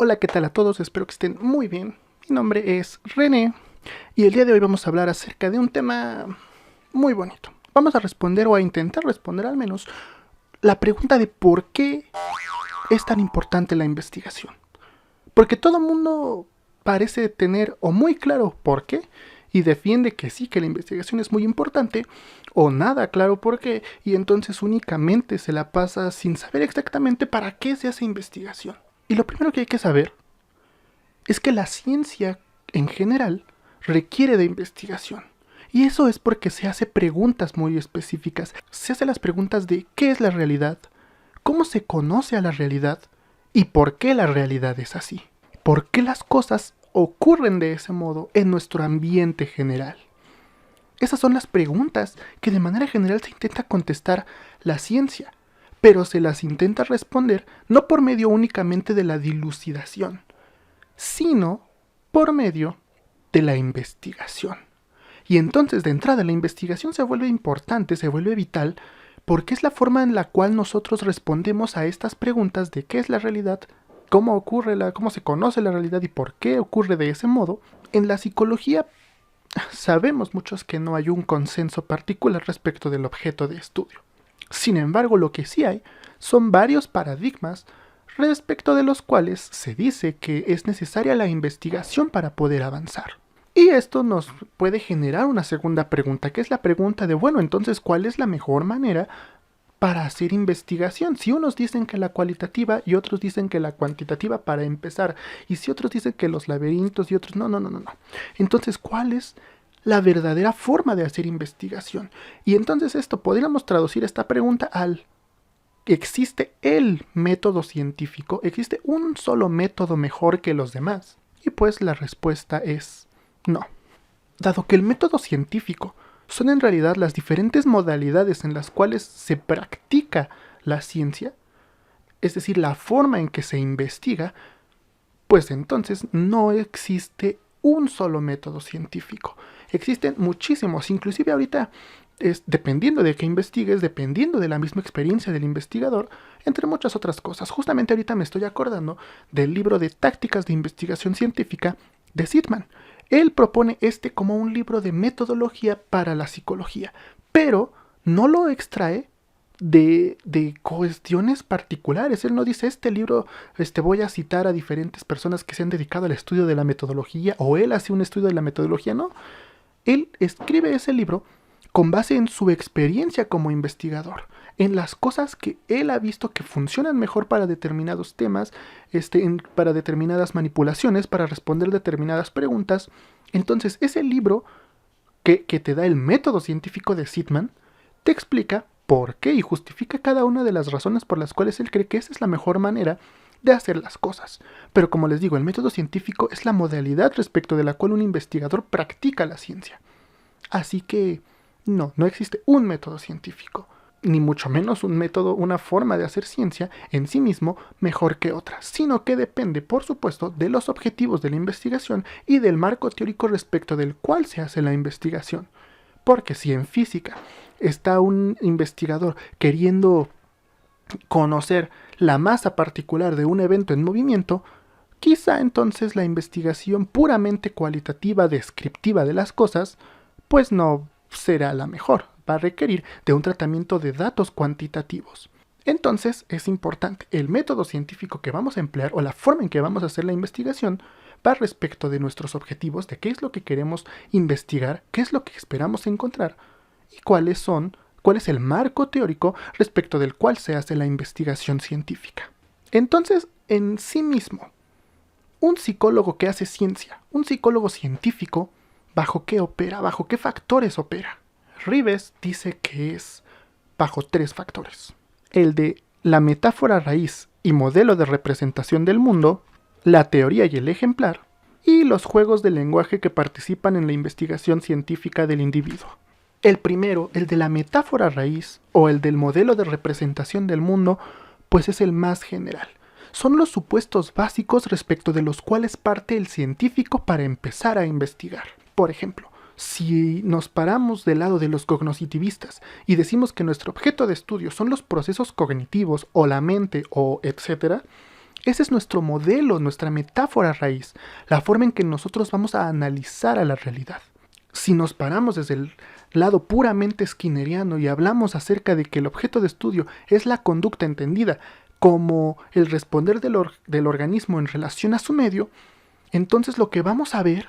Hola, ¿qué tal a todos? Espero que estén muy bien. Mi nombre es René y el día de hoy vamos a hablar acerca de un tema muy bonito. Vamos a responder o a intentar responder al menos la pregunta de por qué es tan importante la investigación. Porque todo el mundo parece tener o muy claro por qué y defiende que sí, que la investigación es muy importante, o nada claro por qué, y entonces únicamente se la pasa sin saber exactamente para qué se hace investigación. Y lo primero que hay que saber es que la ciencia en general requiere de investigación. Y eso es porque se hace preguntas muy específicas. Se hace las preguntas de ¿qué es la realidad? ¿Cómo se conoce a la realidad? ¿Y por qué la realidad es así? ¿Por qué las cosas ocurren de ese modo en nuestro ambiente general? Esas son las preguntas que de manera general se intenta contestar la ciencia, pero se las intenta responder no por medio únicamente de la dilucidación, sino por medio de la investigación. Y entonces de entrada la investigación se vuelve importante, se vuelve vital, porque es la forma en la cual nosotros respondemos a estas preguntas de qué es la realidad, cómo se conoce la realidad y por qué ocurre de ese modo. En la psicología sabemos muchos que no hay un consenso particular respecto del objeto de estudio. Sin embargo, lo que sí hay son varios paradigmas respecto de los cuales se dice que es necesaria la investigación para poder avanzar. Y esto nos puede generar una segunda pregunta, que es la pregunta de, bueno, entonces, ¿cuál es la mejor manera para hacer investigación? Si unos dicen que la cualitativa y otros dicen que la cuantitativa para empezar, y si otros dicen que los laberintos y otros no. Entonces, ¿cuál es la verdadera forma de hacer investigación? Y entonces esto podríamos traducir esta pregunta al ¿existe el método científico? ¿Existe un solo método mejor que los demás? Y pues la respuesta es no. Dado que el método científico son en realidad las diferentes modalidades en las cuales se practica la ciencia, es decir, la forma en que se investiga, pues entonces no existe un solo método científico. Existen muchísimos, inclusive ahorita dependiendo de qué investigues, dependiendo de la misma experiencia del investigador, entre muchas otras cosas. Justamente ahorita me estoy acordando del libro de tácticas de investigación científica de Zitman. Él propone como un libro de metodología para la psicología, pero no lo extrae de cuestiones particulares. Él no dice, este libro voy a citar a diferentes personas que se han dedicado al estudio de la metodología, o él hace un estudio de la metodología, no. Él escribe ese libro con base en su experiencia como investigador, en las cosas que él ha visto que funcionan mejor para determinados temas, para determinadas manipulaciones, para responder determinadas preguntas. Entonces, ese libro que te da el método científico de Zitman, te explica por qué y justifica cada una de las razones por las cuales él cree que esa es la mejor manera de hacer las cosas. Pero como les digo, el método científico es la modalidad respecto de la cual un investigador practica la ciencia. Así que no existe un método científico, ni mucho menos un método, una forma de hacer ciencia en sí mismo mejor que otra, sino que depende, por supuesto, de los objetivos de la investigación y del marco teórico respecto del cual se hace la investigación. Porque si en física está un investigador queriendo conocer la masa particular de un evento en movimiento, quizá entonces la investigación puramente cualitativa, descriptiva de las cosas, pues no será la mejor, va a requerir de un tratamiento de datos cuantitativos. Entonces es importante, el método científico que vamos a emplear o la forma en que vamos a hacer la investigación va respecto de nuestros objetivos, de qué es lo que queremos investigar, qué es lo que esperamos encontrar y cuál es el marco teórico respecto del cual se hace la investigación científica. Entonces, en sí mismo, un psicólogo que hace ciencia, un psicólogo científico, ¿bajo qué opera? ¿Bajo qué factores opera? Rives dice que es bajo 3 factores. El de la metáfora raíz y modelo de representación del mundo, la teoría y el ejemplar, y los juegos de lenguaje que participan en la investigación científica del individuo. El primero, el de la metáfora raíz o el del modelo de representación del mundo, pues es el más general. Son los supuestos básicos respecto de los cuales parte el científico para empezar a investigar. Por ejemplo, si nos paramos del lado de los cognoscitivistas y decimos que nuestro objeto de estudio son los procesos cognitivos o la mente o etcétera, Ese es nuestro modelo, nuestra metáfora raíz, la forma en que nosotros vamos a analizar a la realidad. Si nos paramos desde el lado puramente skinneriano y hablamos acerca de que el objeto de estudio es la conducta entendida como el responder del organismo en relación a su medio, entonces lo que vamos a ver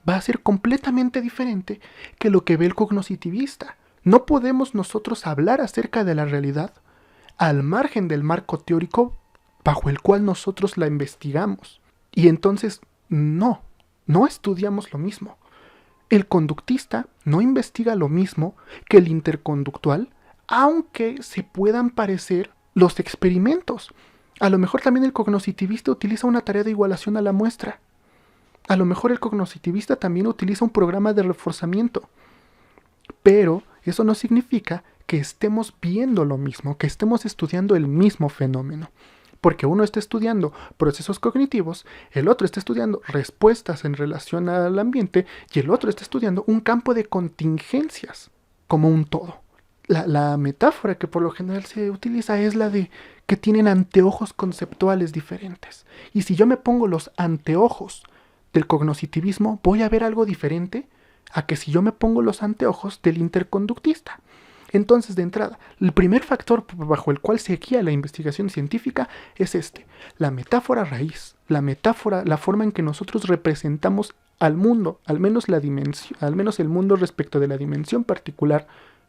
va a ser completamente diferente que lo que ve el cognoscitivista. No podemos nosotros hablar acerca de la realidad al margen del marco teórico bajo el cual nosotros la investigamos. Y entonces no estudiamos lo mismo. El conductista no investiga lo mismo que el interconductual, aunque se puedan parecer los experimentos. A lo mejor también el cognoscitivista utiliza una tarea de igualación a la muestra. A lo mejor el cognoscitivista también utiliza un programa de reforzamiento. Pero eso no significa que estemos viendo lo mismo, que estemos estudiando el mismo fenómeno. Porque uno está estudiando procesos cognitivos, el otro está estudiando respuestas en relación al ambiente y el otro está estudiando un campo de contingencias como un todo. La metáfora que por lo general se utiliza es la de que tienen anteojos conceptuales diferentes. Y si yo me pongo los anteojos del cognoscitivismo, voy a ver algo diferente a que si yo me pongo los anteojos del interconductista. Entonces, de entrada, el primer factor bajo el cual se guía la investigación científica es la metáfora raíz, la forma en que nosotros representamos al mundo, al menos el mundo respecto de la dimensión particular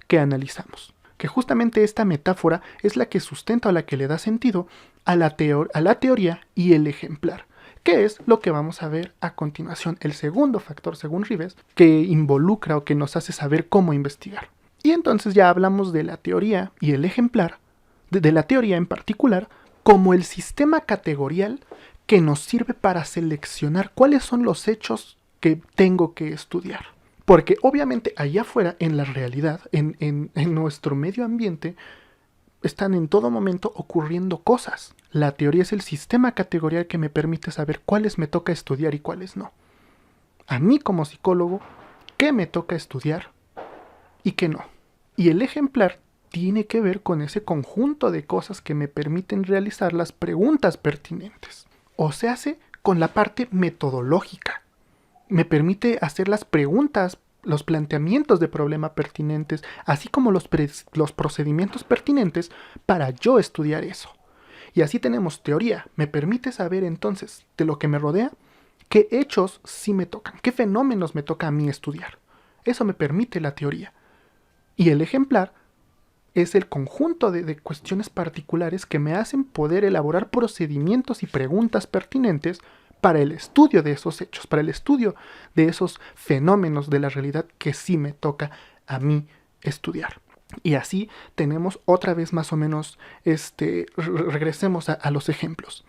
que analizamos. Que justamente esta metáfora es la que sustenta o la que le da sentido a la teoría y el ejemplar, que es lo que vamos a ver a continuación, el segundo factor, según Rives, que involucra o que nos hace saber cómo investigar. Y entonces ya hablamos de la teoría y el ejemplar, de la teoría en particular, como el sistema categorial que nos sirve para seleccionar cuáles son los hechos que tengo que estudiar. Porque obviamente allá afuera, en la realidad, en nuestro medio ambiente, están en todo momento ocurriendo cosas. La teoría es el sistema categorial que me permite saber cuáles me toca estudiar y cuáles no. A mí como psicólogo, ¿qué me toca estudiar y qué no? Y el ejemplar tiene que ver con ese conjunto de cosas que me permiten realizar las preguntas pertinentes. O se hace con la parte metodológica. Me permite hacer las preguntas, los planteamientos de problema pertinentes, así como los procedimientos pertinentes para yo estudiar eso. Y así tenemos teoría. Me permite saber entonces de lo que me rodea, qué hechos sí me tocan, qué fenómenos me toca a mí estudiar. Eso me permite la teoría. Y el ejemplar es el conjunto de cuestiones particulares que me hacen poder elaborar procedimientos y preguntas pertinentes para el estudio de esos hechos, para el estudio de esos fenómenos de la realidad que sí me toca a mí estudiar. Y así tenemos otra vez más o menos, regresemos a los ejemplos.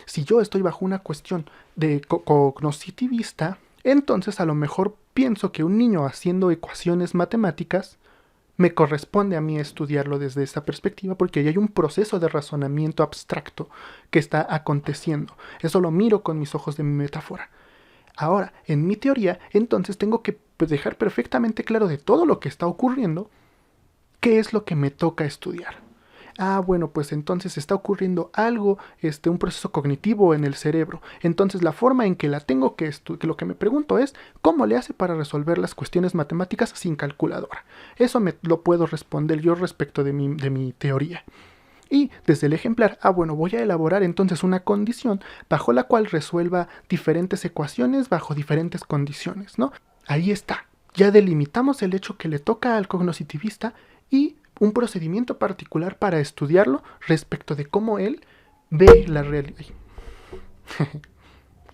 Si yo estoy bajo una cuestión de cognoscitivista, entonces a lo mejor pienso que un niño haciendo ecuaciones matemáticas me corresponde a mí estudiarlo desde esa perspectiva porque ahí hay un proceso de razonamiento abstracto que está aconteciendo. Eso lo miro con mis ojos de mi metáfora. Ahora, en mi teoría, entonces tengo que dejar perfectamente claro de todo lo que está ocurriendo, qué es lo que me toca estudiar. Bueno, pues entonces está ocurriendo algo, un proceso cognitivo en el cerebro. Entonces la forma en que la tengo que lo que me pregunto es, ¿cómo le hace para resolver las cuestiones matemáticas sin calculadora? Eso lo puedo responder yo respecto de mi teoría. Y desde el ejemplar, voy a elaborar entonces una condición bajo la cual resuelva diferentes ecuaciones bajo diferentes condiciones, ¿no? Ahí está. Ya delimitamos el hecho que le toca al cognoscitivista y un procedimiento particular para estudiarlo respecto de cómo él ve la realidad.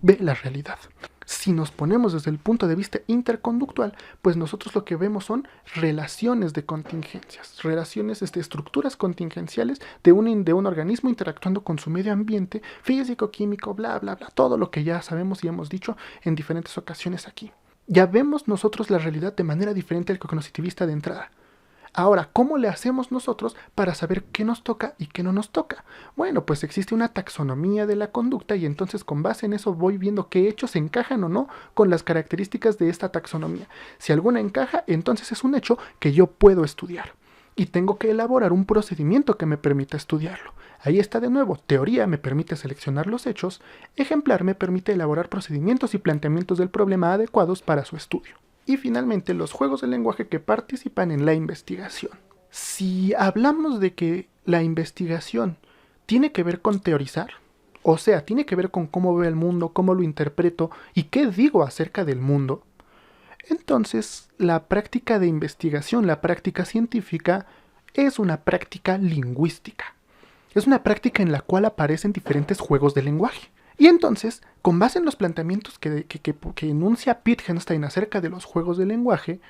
Ve la realidad. Si nos ponemos desde el punto de vista interconductual, pues nosotros lo que vemos son relaciones de contingencias, relaciones, estructuras contingenciales de un organismo interactuando con su medio ambiente, físico, químico, bla, bla, bla, todo lo que ya sabemos y hemos dicho en diferentes ocasiones aquí. Ya vemos nosotros la realidad de manera diferente al cognoscitivista de entrada. Ahora, ¿cómo le hacemos nosotros para saber qué nos toca y qué no nos toca? Bueno, pues existe una taxonomía de la conducta y entonces con base en eso voy viendo qué hechos encajan o no con las características de esta taxonomía. Si alguna encaja, entonces es un hecho que yo puedo estudiar y tengo que elaborar un procedimiento que me permita estudiarlo. Ahí está de nuevo, teoría me permite seleccionar los hechos, ejemplar me permite elaborar procedimientos y planteamientos del problema adecuados para su estudio. Y finalmente, los juegos de lenguaje que participan en la investigación. Si hablamos de que la investigación tiene que ver con teorizar, o sea, tiene que ver con cómo veo el mundo, cómo lo interpreto y qué digo acerca del mundo, entonces la práctica de investigación, la práctica científica, es una práctica lingüística. Es una práctica en la cual aparecen diferentes juegos de lenguaje. Y entonces, con base en los planteamientos que enuncia Wittgenstein acerca de los juegos de lenguaje,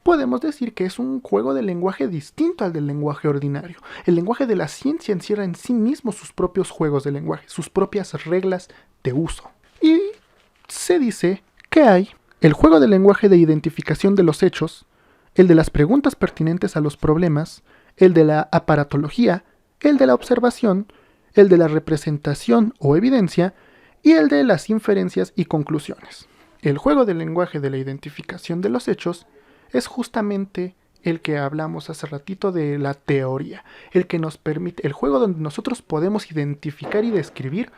podemos decir que es un juego de lenguaje distinto al del lenguaje ordinario. El lenguaje de la ciencia encierra en sí mismo sus propios juegos de lenguaje, sus propias reglas de uso. Y se dice que hay el juego de lenguaje de identificación de los hechos, el de las preguntas pertinentes a los problemas, el de la aparatología, el de la observación, el de la representación o evidencia y el de las inferencias y conclusiones. El juego de lenguaje de la identificación de los hechos es justamente el que hablamos hace ratito de la teoría, el que nos permite, el juego donde nosotros podemos identificar y describir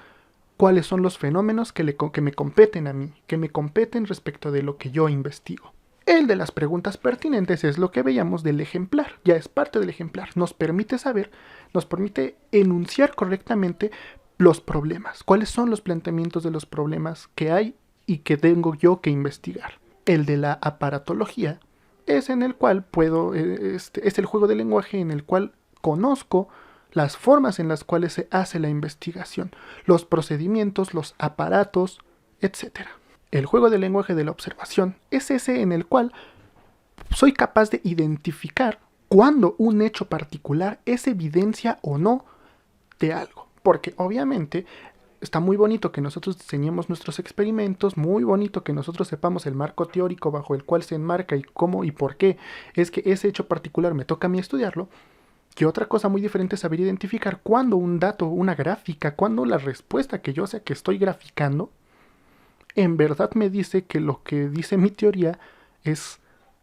cuáles son los fenómenos que me competen a mí, que me competen respecto de lo que yo investigo. El de las preguntas pertinentes es lo que veíamos del ejemplar, ya es parte del ejemplar, nos permite saber, nos permite enunciar correctamente los problemas, cuáles son los planteamientos de los problemas que hay y que tengo yo que investigar. El de la aparatología es en el cual es el juego de lenguaje en el cual conozco las formas en las cuales se hace la investigación, los procedimientos, los aparatos, etc. El juego de lenguaje de la observación es ese en el cual soy capaz de identificar cuando un hecho particular es evidencia o no de algo. Porque obviamente está muy bonito que nosotros diseñemos nuestros experimentos, muy bonito que nosotros sepamos el marco teórico bajo el cual se enmarca y cómo y por qué es que ese hecho particular me toca a mí estudiarlo, que otra cosa muy diferente es saber identificar cuándo un dato, una gráfica, cuándo la respuesta que yo sé que estoy graficando, en verdad me dice que lo que dice mi teoría es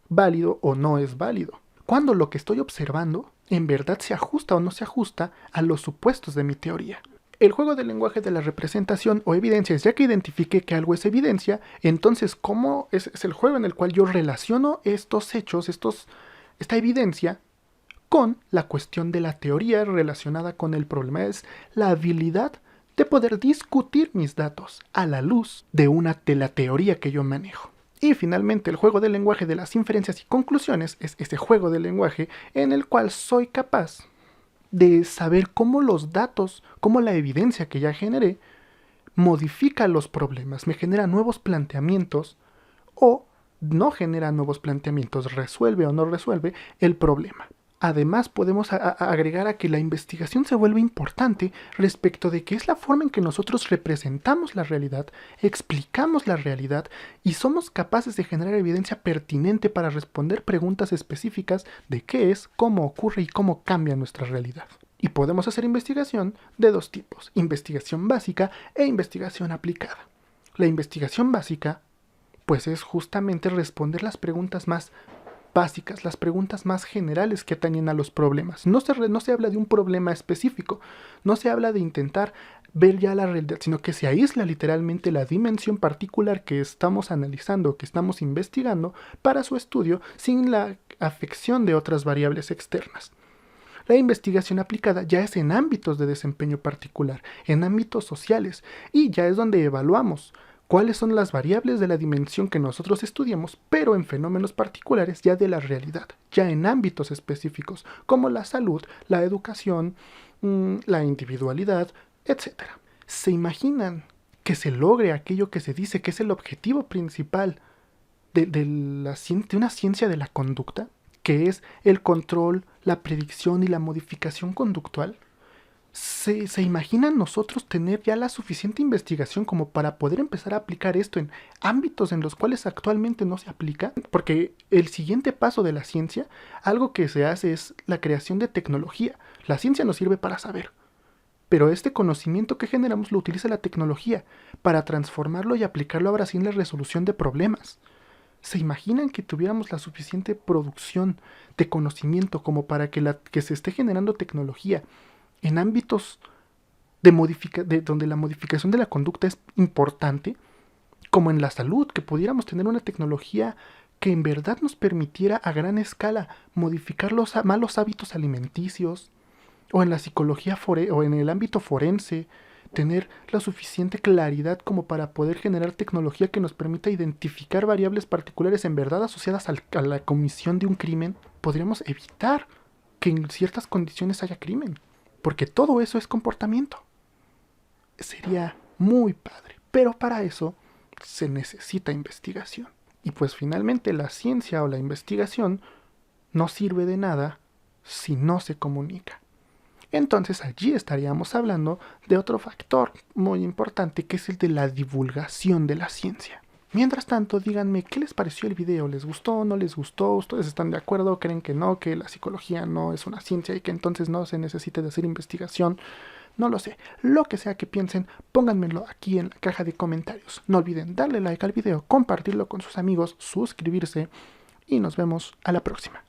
válido o no es válido. Cuando lo que estoy observando en verdad se ajusta o no se ajusta a los supuestos de mi teoría. El juego del lenguaje de la representación o evidencias, ya que identifique que algo es evidencia, entonces ¿cómo es el juego en el cual yo relaciono estos hechos, esta evidencia, con la cuestión de la teoría relacionada con el problema? Es la habilidad de poder discutir mis datos a la luz de la teoría que yo manejo. Y finalmente el juego del lenguaje de las inferencias y conclusiones es ese juego del lenguaje en el cual soy capaz de saber cómo los datos, cómo la evidencia que ya generé, modifica los problemas, me genera nuevos planteamientos o no genera nuevos planteamientos, resuelve o no resuelve el problema. Además, podemos agregar a que la investigación se vuelve importante respecto de que es la forma en que nosotros representamos la realidad, explicamos la realidad y somos capaces de generar evidencia pertinente para responder preguntas específicas de qué es, cómo ocurre y cómo cambia nuestra realidad. Y podemos hacer investigación de dos tipos, investigación básica e investigación aplicada. La investigación básica, pues es justamente responder las preguntas más básicas, las preguntas más generales que atañen a los problemas. No se habla de un problema específico, no se habla de intentar ver ya la realidad, sino que se aísla literalmente la dimensión particular que estamos analizando, que estamos investigando para su estudio sin la afección de otras variables externas. La investigación aplicada ya es en ámbitos de desempeño particular, en ámbitos sociales, y ya es donde evaluamos cuáles son las variables de la dimensión que nosotros estudiamos, pero en fenómenos particulares ya de la realidad, ya en ámbitos específicos, como la salud, la educación, la individualidad, etc. ¿Se imaginan que se logre aquello que se dice que es el objetivo principal de una ciencia de la conducta, que es el control, la predicción y la modificación conductual? ¿Se imaginan nosotros tener ya la suficiente investigación como para poder empezar a aplicar esto en ámbitos en los cuales actualmente no se aplica? Porque el siguiente paso de la ciencia, algo que se hace es la creación de tecnología. La ciencia nos sirve para saber, pero este conocimiento que generamos lo utiliza la tecnología para transformarlo y aplicarlo ahora sí en la resolución de problemas. ¿Se imaginan que tuviéramos la suficiente producción de conocimiento como para que se esté generando tecnología en ámbitos donde la modificación de la conducta es importante, como en la salud, que pudiéramos tener una tecnología que en verdad nos permitiera a gran escala modificar los malos hábitos alimenticios, o en la psicología o en el ámbito forense, tener la suficiente claridad como para poder generar tecnología que nos permita identificar variables particulares en verdad asociadas a la comisión de un crimen, podríamos evitar que en ciertas condiciones haya crimen, porque todo eso es comportamiento. Sería muy padre, pero para eso se necesita investigación. Y pues finalmente la ciencia o la investigación no sirve de nada si no se comunica. Entonces allí estaríamos hablando de otro factor muy importante, que es el de la divulgación de la ciencia. Mientras tanto, díganme qué les pareció el video. ¿Les gustó? ¿No les gustó? ¿Ustedes están de acuerdo? ¿Creen que no? ¿Que la psicología no es una ciencia y que entonces no se necesite de hacer investigación? No lo sé. Lo que sea que piensen, pónganmelo aquí en la caja de comentarios. No olviden darle like al video, compartirlo con sus amigos, suscribirse y nos vemos a la próxima.